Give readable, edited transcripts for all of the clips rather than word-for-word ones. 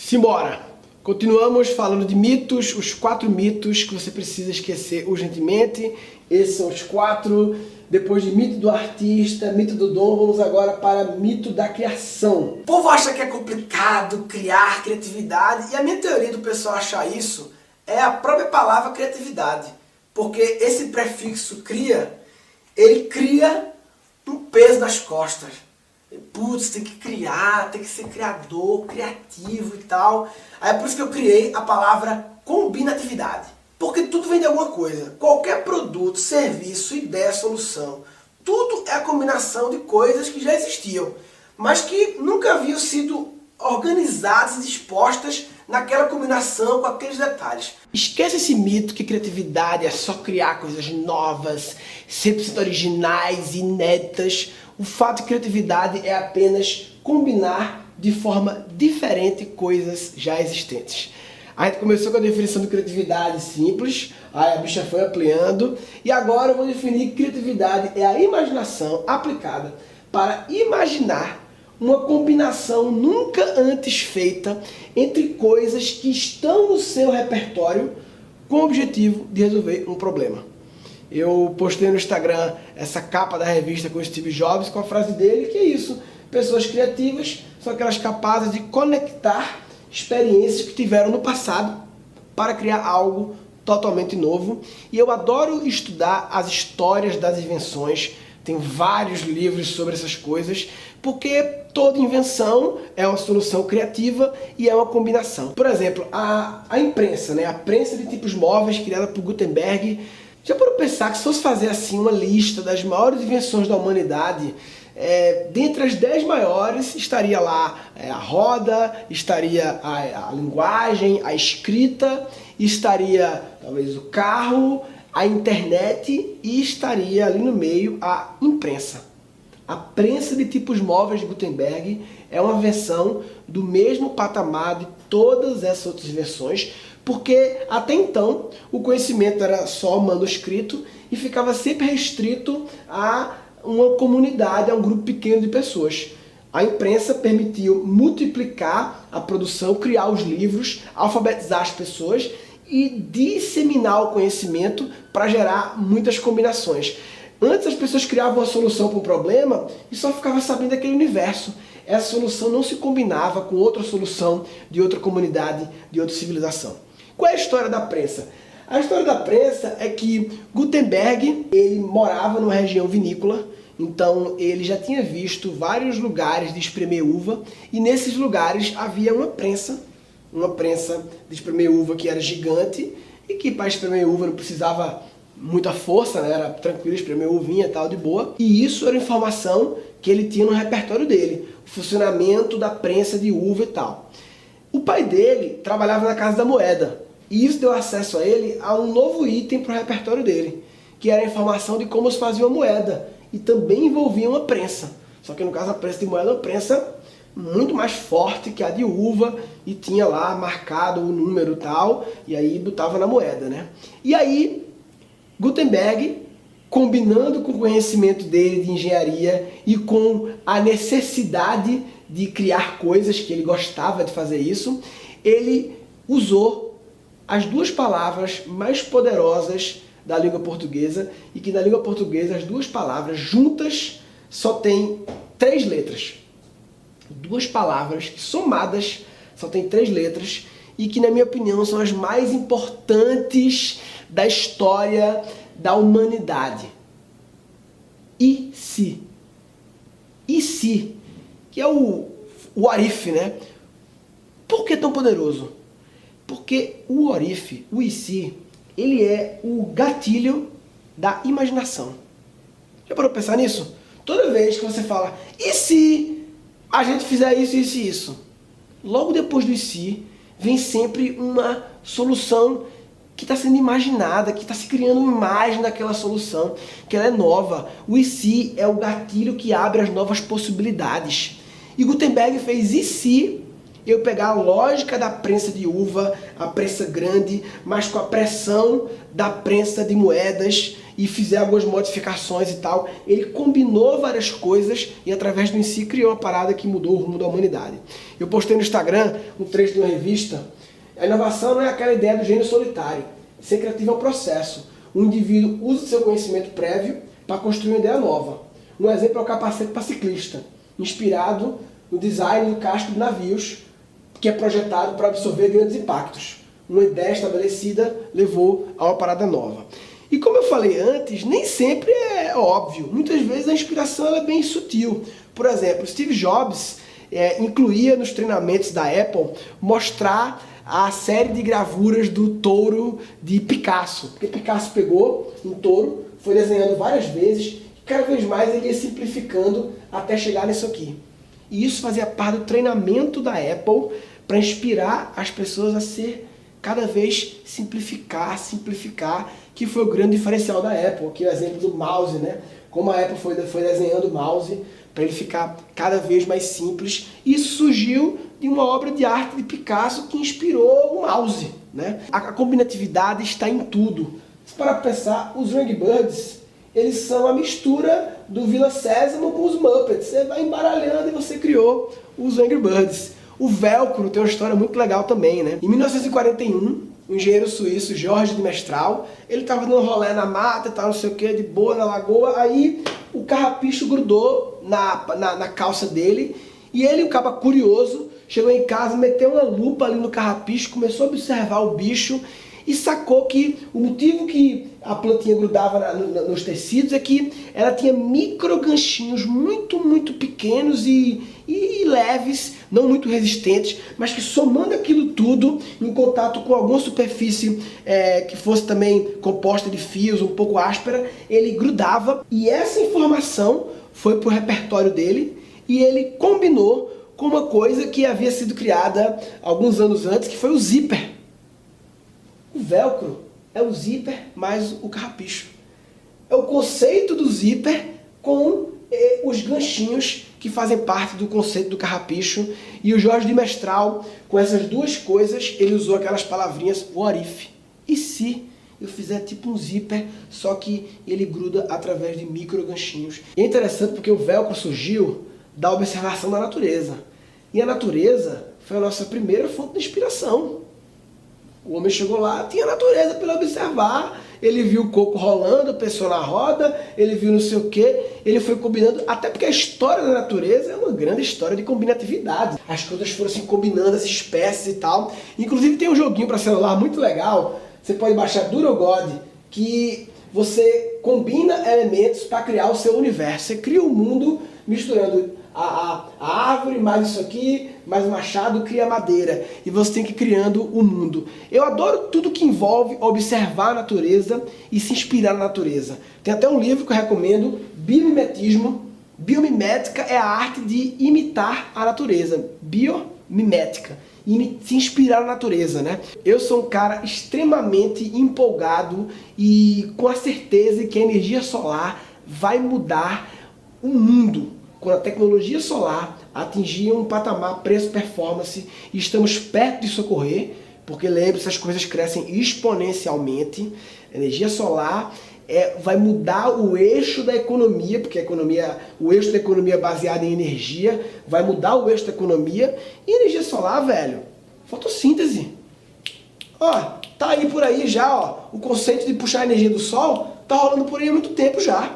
Simbora! Continuamos falando de mitos, os 4 mitos que você precisa esquecer urgentemente. Esses são os 4. Depois de mito do artista, mito do dom, vamos agora para mito da criação. O povo acha que é complicado criar, criatividade, e a minha teoria do pessoal achar isso é a própria palavra criatividade. Porque esse prefixo cria, ele cria um peso nas costas. Putz, tem que criar, tem que ser criador, criativo e tal. Aí é por isso que eu criei a palavra combinatividade. Porque tudo vem de alguma coisa. Qualquer produto, serviço, ideia, solução, tudo é a combinação de coisas que já existiam, mas que nunca haviam sido organizadas e dispostas naquela combinação com aqueles detalhes. Esquece esse mito que criatividade é só criar coisas novas, 100% originais, inéditas. O fato de criatividade é apenas combinar de forma diferente coisas já existentes. A gente começou com a definição de criatividade simples, aí a bicha foi ampliando, e agora eu vou definir que criatividade é a imaginação aplicada para imaginar uma combinação nunca antes feita entre coisas que estão no seu repertório com o objetivo de resolver um problema. Eu postei no Instagram essa capa da revista com o Steve Jobs com a frase dele, que é isso: pessoas criativas são aquelas capazes de conectar experiências que tiveram no passado para criar algo totalmente novo. E eu adoro estudar as histórias das invenções, tem vários livros sobre essas coisas, porque toda invenção é uma solução criativa e é uma combinação. Por exemplo, a imprensa, né? A prensa de tipos móveis criada por Gutenberg. Já para pensar que se fosse fazer assim uma lista das maiores invenções da humanidade, dentre as 10 maiores estaria lá a roda, estaria a linguagem, a escrita, estaria talvez o carro, a internet e estaria ali no meio a imprensa. A prensa de tipos móveis de Gutenberg é uma versão do mesmo patamar de todas essas outras versões, porque até então o conhecimento era só manuscrito e ficava sempre restrito a uma comunidade, a um grupo pequeno de pessoas. A imprensa permitiu multiplicar a produção, criar os livros, alfabetizar as pessoas e disseminar o conhecimento para gerar muitas combinações. Antes as pessoas criavam uma solução para um problema e só ficavam sabendo daquele universo. Essa solução não se combinava com outra solução de outra comunidade, de outra civilização. Qual é a história da prensa? A história da prensa é que Gutenberg, ele morava numa região vinícola, então ele já tinha visto vários lugares de espremer uva, e nesses lugares havia uma prensa de espremer uva que era gigante, e que para espremer uva não precisava muita força, né? Era tranquilo espremer uvinha e tal, de boa. E isso era informação que ele tinha no repertório dele, o funcionamento da prensa de uva e tal. O pai dele trabalhava na Casa da Moeda, e isso deu acesso a ele a um novo item para o repertório dele, que era a informação de como se fazia uma moeda, e também envolvia uma prensa. Só que no caso a prensa de moeda é uma prensa muito mais forte que a de uva, e tinha lá marcado o número e tal, e aí botava na moeda, né? E aí Gutenberg, combinando com o conhecimento dele de engenharia e com a necessidade de criar coisas, que ele gostava de fazer isso, ele usou as 2 palavras mais poderosas da língua portuguesa, e que na língua portuguesa as 2 palavras juntas só tem 3 letras. 2 palavras que somadas só tem 3 letras, e que na minha opinião são as mais importantes da história da humanidade. E se? E se? Que é o what if, né? Por que tão poderoso? Porque o what if, o e se, ele é o gatilho da imaginação. Já parou pra pensar nisso? Toda vez que você fala, e se a gente fizer isso, isso e isso? Logo depois do e se, vem sempre uma solução que está sendo imaginada, que está se criando uma imagem daquela solução, que ela é nova. O e se é o gatilho que abre as novas possibilidades. E Gutenberg fez e se eu pegar a lógica da prensa de uva, a prensa grande, mas com a pressão da prensa de moedas, e fizer algumas modificações e tal, ele combinou várias coisas e através do em si criou uma parada que mudou o rumo da humanidade. Eu postei no Instagram um trecho de uma revista. A inovação não é aquela ideia do gênio solitário. Ser criativo é um processo. O indivíduo usa seu conhecimento prévio para construir uma ideia nova. Um exemplo é o capacete para ciclista, inspirado no design do casco de navios, que é projetado para absorver grandes impactos. Uma ideia estabelecida levou a uma parada nova. E como eu falei antes, nem sempre é óbvio. Muitas vezes a inspiração ela é bem sutil. Por exemplo, Steve Jobs incluía nos treinamentos da Apple mostrar a série de gravuras do touro de Picasso. Porque Picasso pegou um touro, foi desenhando várias vezes, e cada vez mais ele ia simplificando até chegar nisso aqui. E isso fazia parte do treinamento da Apple para inspirar as pessoas a ser cada vez simplificar, que foi o grande diferencial da Apple. Aqui é o exemplo do mouse, né? Como a Apple foi desenhando o mouse para ele ficar cada vez mais simples. Isso surgiu de uma obra de arte de Picasso que inspirou o mouse, né? A combinatividade está em tudo. Se para pensar, os Angry Birds, eles são a mistura do Vila Sésamo com os Muppets. Você vai embaralhando e você criou os Angry Birds. O velcro tem uma história muito legal também, né? Em 1941, o engenheiro suíço Jorge de Mestral, ele estava dando um rolê na mata e tal, não sei o que, de boa na lagoa, aí o carrapicho grudou na calça dele, e ele, o cara curioso, chegou em casa, meteu uma lupa ali no carrapicho, começou a observar o bicho, e sacou que o motivo que a plantinha grudava nos tecidos é que ela tinha micro ganchinhos muito pequenos e leves, não muito resistentes, mas que somando aquilo tudo em contato com alguma superfície que fosse também composta de fios, um pouco áspera, ele grudava, e essa informação foi para o repertório dele e ele combinou com uma coisa que havia sido criada alguns anos antes, que foi o zíper. O velcro é o zíper mais o carrapicho. É o conceito do zíper com os ganchinhos que fazem parte do conceito do carrapicho. E o Jorge de Mestral, com essas duas coisas, ele usou aquelas palavrinhas what if. E se eu fizer tipo um zíper, só que ele gruda através de micro ganchinhos. E é interessante porque o velcro surgiu da observação da natureza. E a natureza foi a nossa primeira fonte de inspiração. O homem chegou lá, tinha a natureza para ele observar, ele viu o coco rolando, pensou na roda, ele viu não sei o que, ele foi combinando, até porque a história da natureza é uma grande história de combinatividade. As coisas foram se combinando, as espécies e tal. Inclusive tem um joguinho para celular muito legal, você pode baixar Durogod, que você combina elementos para criar o seu universo. Você cria um mundo misturando a árvore, mais isso aqui, mais o machado, cria madeira. E você tem que ir criando o mundo. Eu adoro tudo que envolve observar a natureza e se inspirar na natureza. Tem até um livro que eu recomendo, Biomimetismo. Biomimética é a arte de imitar a natureza. Biomimética. Se inspirar na natureza, né? Eu sou um cara extremamente empolgado e com a certeza que a energia solar vai mudar o mundo. Quando a tecnologia solar atingir um patamar preço-performance e estamos perto de socorrer, porque lembre-se, as coisas crescem exponencialmente, a energia solar vai mudar o eixo da economia, porque o eixo da economia é baseado em energia, vai mudar o eixo da economia, e energia solar, velho, fotossíntese. Ó, tá aí por aí já, ó, o conceito de puxar a energia do sol tá rolando por aí há muito tempo já.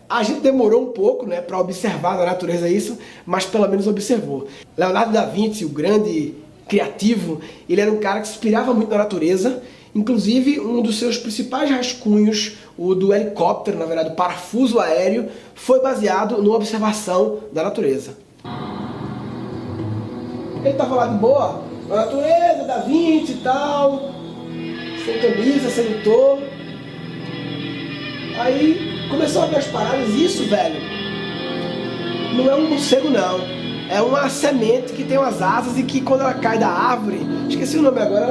A gente demorou um pouco, né, para observar na natureza isso, mas pelo menos observou. Leonardo da Vinci, o grande criativo, ele era um cara que se inspirava muito na natureza. Inclusive, um dos seus principais rascunhos, o do helicóptero, na verdade, o parafuso aéreo, foi baseado numa observação da natureza. Ele estava lá de boa, na natureza, da Vinci e tal, sem camisa, sedutor. Aí começou a ver as paradas, isso, velho, não é um morcego não, é uma semente que tem umas asas e que quando ela cai da árvore, esqueci o nome agora,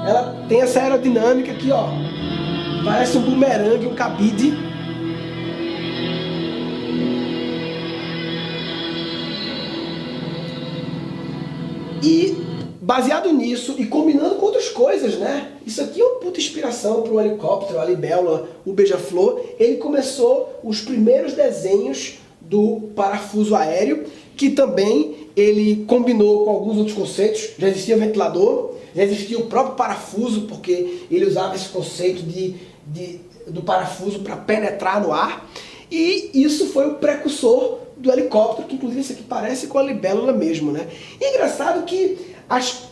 ela tem essa aerodinâmica aqui, ó, parece um bumerangue, um cabide. E baseado nisso e combinando com outras coisas, né? Isso aqui é uma puta inspiração para o helicóptero, a libélula, o beija-flor. Ele começou os primeiros desenhos do parafuso aéreo, que também ele combinou com alguns outros conceitos. Já existia o ventilador, já existia o próprio parafuso, porque ele usava esse conceito do parafuso para penetrar no ar. E isso foi o precursor do helicóptero, que inclusive esse aqui parece com a libélula mesmo, né? E é engraçado que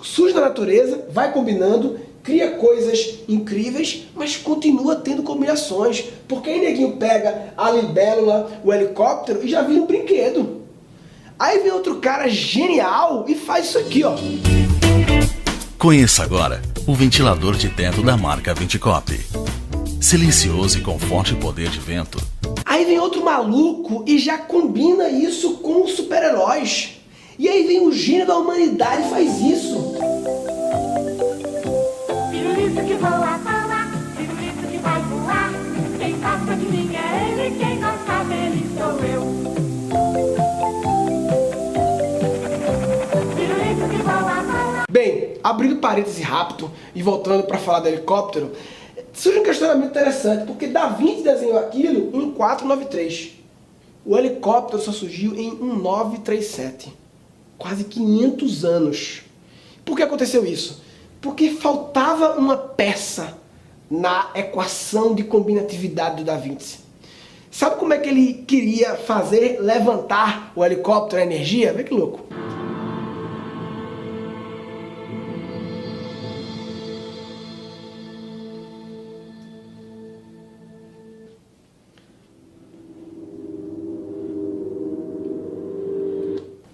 surge na natureza, vai combinando, cria coisas incríveis, mas continua tendo combinações. Porque aí neguinho pega a libélula, o helicóptero e já vira um brinquedo. Aí vem outro cara genial e faz isso aqui, ó. Conheça agora o ventilador de teto da marca Venticop. Silencioso e com forte poder de vento. Aí vem outro maluco e já combina isso com os super-heróis. E aí vem o gênio da humanidade e faz isso. Pirulito que voa, voa, pirulito que vai voar. Quem gosta de mim é ele, quem gosta dele sou eu. Pirulito que voa, voa. Bem, abrindo parêntese rápido e voltando para falar do helicóptero, surge um questionamento interessante, porque Da Vinci desenhou aquilo em 493. O helicóptero só surgiu em 1937. Quase 500 anos. Por que aconteceu isso? Porque faltava uma peça na equação de combinatividade do Da Vinci. Sabe como é que ele queria fazer levantar o helicóptero, a energia? Vê que louco.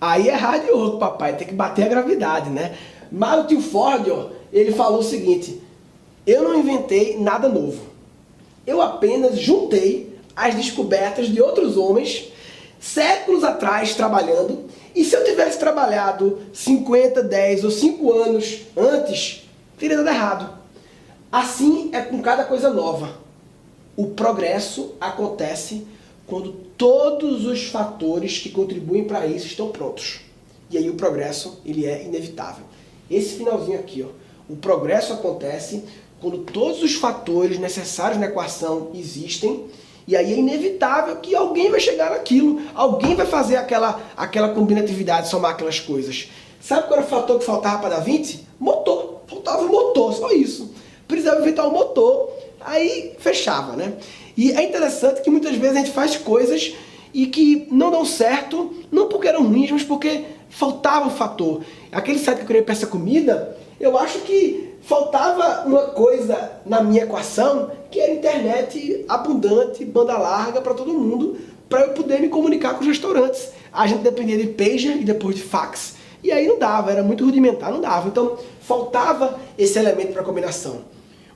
Aí é hard work, papai, tem que bater a gravidade, né? Mas o tio Ford, ó, ele falou o seguinte: eu não inventei nada novo. Eu apenas juntei as descobertas de outros homens séculos atrás trabalhando, e se eu tivesse trabalhado 50, 10 ou 5 anos antes, teria dado errado. Assim é com cada coisa nova. O progresso acontece quando todos os fatores que contribuem para isso estão prontos. E aí o progresso, ele é inevitável. Esse finalzinho aqui, ó, o progresso acontece quando todos os fatores necessários na equação existem, e aí é inevitável que alguém vai chegar naquilo, alguém vai fazer aquela combinatividade, somar aquelas coisas. Sabe qual era o fator que faltava para Da Vinci? Motor. Faltava motor, só isso. Precisava inventar um motor, aí fechava, né? E é interessante que muitas vezes a gente faz coisas e que não dão certo, não porque eram ruins, mas porque faltava um fator. Aquele site que eu criei para essa comida, eu acho que faltava uma coisa na minha equação, que era internet abundante, banda larga para todo mundo, para eu poder me comunicar com os restaurantes. A gente dependia de pager e depois de fax. E aí não dava, era muito rudimentar, não dava. Então faltava esse elemento para combinação.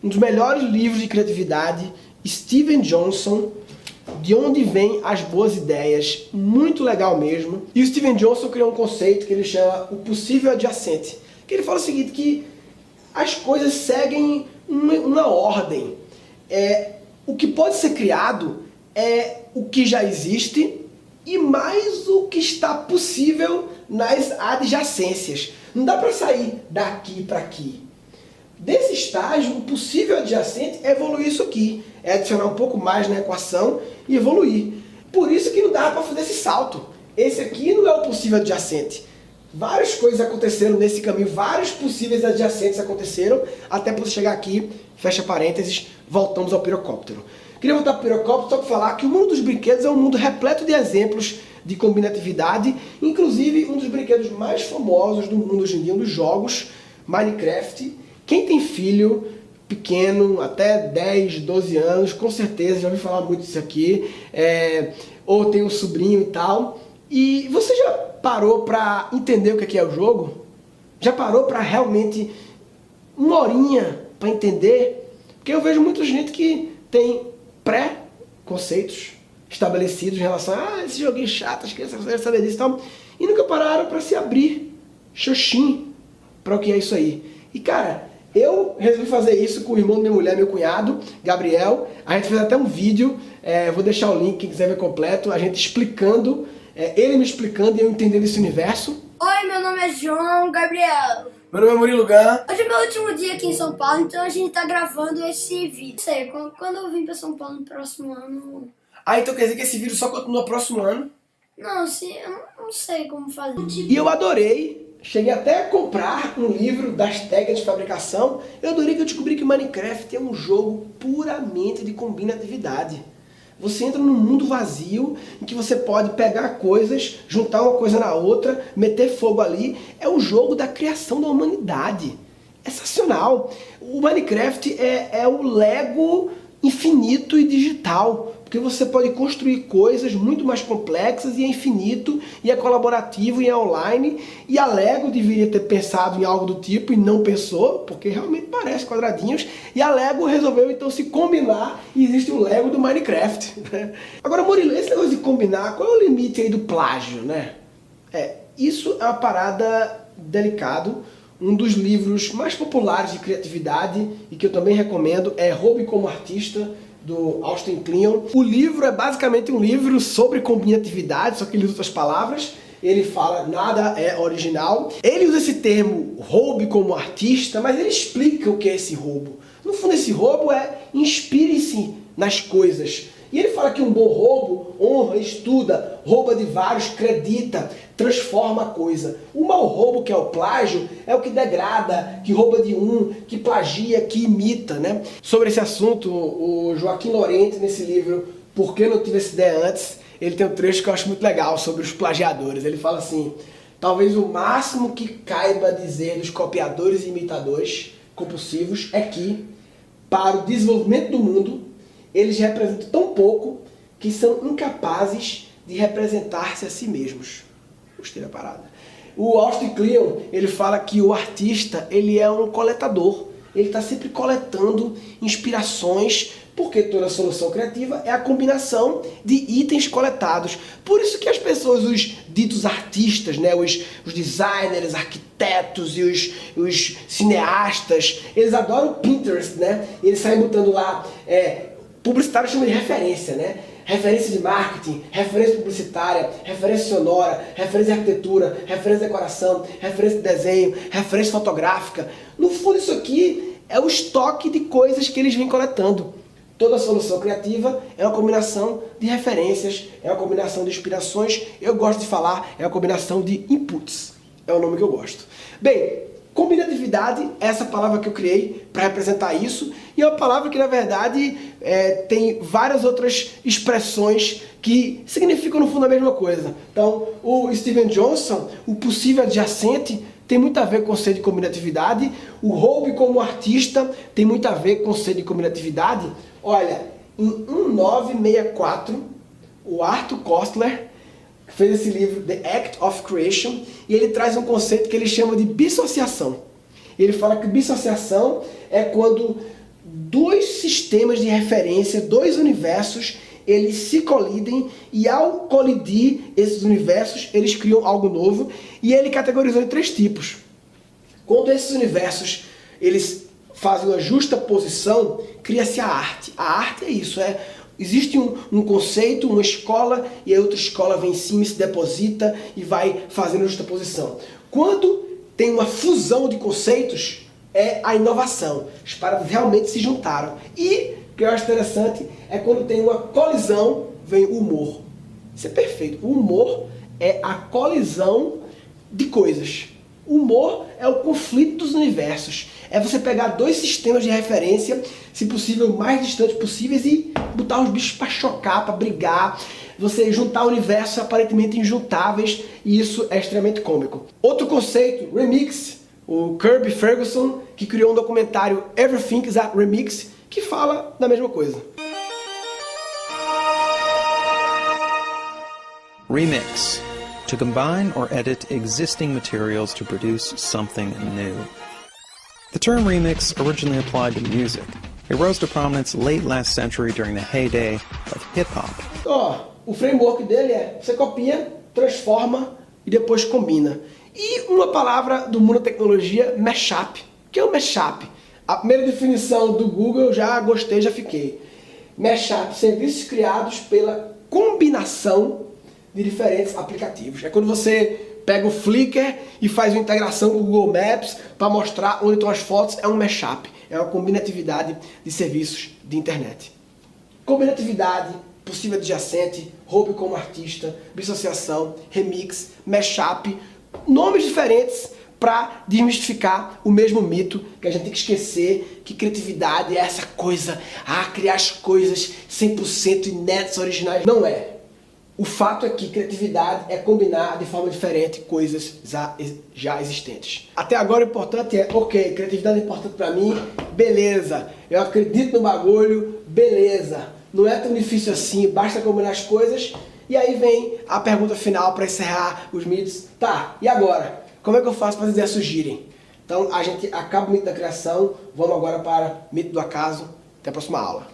Um dos melhores livros de criatividade, Steven Johnson, De Onde Vêm as Boas Ideias, muito legal mesmo. E o Steven Johnson criou um conceito que ele chama o possível adjacente, que ele fala o seguinte, que as coisas seguem uma ordem. O que pode ser criado é o que já existe e mais o que está possível nas adjacências. Não dá para sair daqui para aqui. Desse estágio, o possível adjacente é evoluir isso aqui, é adicionar um pouco mais na equação e evoluir. Por isso que não dá para fazer esse salto. Esse aqui não é o possível adjacente. Várias coisas aconteceram nesse caminho, vários possíveis adjacentes aconteceram, até para você chegar aqui, fecha parênteses, voltamos ao pirocóptero. Queria voltar para o pirocóptero só para falar que o mundo dos brinquedos é um mundo repleto de exemplos de combinatividade, inclusive um dos brinquedos mais famosos do mundo hoje em dia, um dos jogos, Minecraft. Quem tem filho pequeno, até 10, 12 anos, com certeza já ouviu falar muito disso aqui, ou tem um sobrinho e tal. E você já parou para entender o que é o jogo? Já parou para realmente uma horinha para entender? Porque eu vejo muita gente que tem pré-conceitos estabelecidos em relação a esse joguinho chato, as crianças não saber disso e tal, e nunca pararam para se abrir xoxim para o que é isso aí. E cara, eu resolvi fazer isso com o irmão da minha mulher, meu cunhado, Gabriel. A gente fez até um vídeo, vou deixar o link, quem quiser ver completo, a gente explicando, ele me explicando e eu entendendo esse universo. Oi, meu nome é João Gabriel. Meu nome é Murilo Gun. Hoje é meu último dia aqui em São Paulo, então a gente tá gravando esse vídeo. Não sei, quando eu vim pra São Paulo no próximo ano... Ah, então quer dizer que esse vídeo só continua no próximo ano? Não, eu não sei como fazer. E eu adorei, cheguei até a comprar um livro das técnicas de fabricação. Eu adorei que eu descobri que Minecraft é um jogo puramente de combinatividade. Você entra num mundo vazio em que você pode pegar coisas, juntar uma coisa na outra, meter fogo ali. É o jogo da criação da humanidade. É sensacional. O Minecraft é o Lego infinito e digital. Porque você pode construir coisas muito mais complexas e é infinito, e é colaborativo e é online. E a Lego deveria ter pensado em algo do tipo e não pensou, porque realmente parece quadradinhos. E a Lego resolveu então se combinar e existe o Lego do Minecraft. Agora, Murilo, esse negócio de combinar, qual é o limite aí do plágio, né? Isso é uma parada delicada. Um dos livros mais populares de criatividade e que eu também recomendo é Roube como Artista, do Austin Kleon. O livro é basicamente um livro sobre combinatividade, só que ele usa outras palavras. Ele fala nada é original. Ele usa esse termo roube como artista, mas ele explica o que é esse roubo. No fundo, esse roubo é inspire-se nas coisas. E ele fala que um bom roubo honra, estuda, rouba de vários, acredita, transforma a coisa. O mau roubo, que é o plágio, é o que degrada, que rouba de um, que plagia, que imita, né? Sobre esse assunto, o Joaquim Lorente, nesse livro Por que não tive essa ideia antes, ele tem um trecho que eu acho muito legal sobre os plagiadores. Ele fala assim: talvez o máximo que caiba dizer dos copiadores e imitadores compulsivos é que, para o desenvolvimento do mundo, eles representam tão pouco que são incapazes de representar-se a si mesmos. Gostei da parada. O Austin Kleon, ele fala que o artista, ele é um coletador. Ele está sempre coletando inspirações, porque toda solução criativa é a combinação de itens coletados. Por isso que as pessoas, os ditos artistas, né, os designers, arquitetos e os cineastas, eles adoram o Pinterest, né? Eles saem botando lá... publicitário chama de referência, né? Referência de marketing, referência publicitária, referência sonora, referência de arquitetura, referência de decoração, referência de desenho, referência fotográfica. No fundo, isso aqui é o estoque de coisas que eles vêm coletando. Toda solução criativa é uma combinação de referências, é uma combinação de inspirações. Eu gosto de falar, é uma combinação de inputs. É o nome que eu gosto. Bem, combinatividade é essa palavra que eu criei para representar isso, e é uma palavra que, na verdade, tem várias outras expressões que significam, no fundo, a mesma coisa. Então, o Steven Johnson, o possível adjacente, tem muito a ver com o conceito de combinatividade. O roube como artista tem muito a ver com o conceito de combinatividade. Olha, em 1964, o Arthur Koestler fez esse livro, The Act of Creation, e ele traz um conceito que ele chama de dissociação. Ele fala que dissociação é quando dois sistemas de referência, dois universos, eles se colidem, e ao colidir esses universos, eles criam algo novo, e ele categorizou em 3 tipos. Quando esses universos eles fazem uma justa posição, cria-se a arte. A arte é isso, existe um conceito, uma escola, e a outra escola vem em cima e se deposita e vai fazendo justaposição. Quando tem uma fusão de conceitos, é a inovação. As paradas realmente se juntaram. E o que eu acho interessante é quando tem uma colisão, vem o humor. Isso é perfeito. O humor é a colisão de coisas. O humor é o conflito dos universos. É você pegar 2 sistemas de referência, se possível, o mais distantes possíveis, e botar os bichos para chocar, para brigar. Você juntar universos aparentemente injuntáveis, e isso é extremamente cômico. Outro conceito, remix. O Kirby Ferguson, que criou um documentário Everything is a Remix, que fala da mesma coisa. Remix. To combine or edit existing materials to produce something new. The term remix originally applied to music. It rose to prominence late last century during the heyday of hip-hop. O framework dele é: você copia, transforma e depois combina. E uma palavra do mundo da tecnologia, mashup. O que é o mashup? A primeira definição do Google, já gostei, já fiquei. Mashup, serviços criados pela combinação de diferentes aplicativos. É quando você pega o Flickr e faz uma integração com o Google Maps para mostrar onde estão as fotos. É um mashup, é uma combinatividade de serviços de internet. Combinatividade, possível adjacente, roube como artista, dissociação, remix, mashup, nomes diferentes para desmistificar o mesmo mito que a gente tem que esquecer que criatividade é essa coisa, criar as coisas 100% inéditas, originais. Não é. O fato é que criatividade é combinar de forma diferente coisas já existentes. Até agora o importante é, ok, criatividade é importante para mim, beleza. Eu acredito no bagulho, beleza. Não é tão difícil assim, basta combinar as coisas. E aí vem a pergunta final para encerrar os mitos. Tá, e agora? Como é que eu faço para as ideias surgirem? Então a gente acaba o mito da criação, vamos agora para o mito do acaso. Até a próxima aula.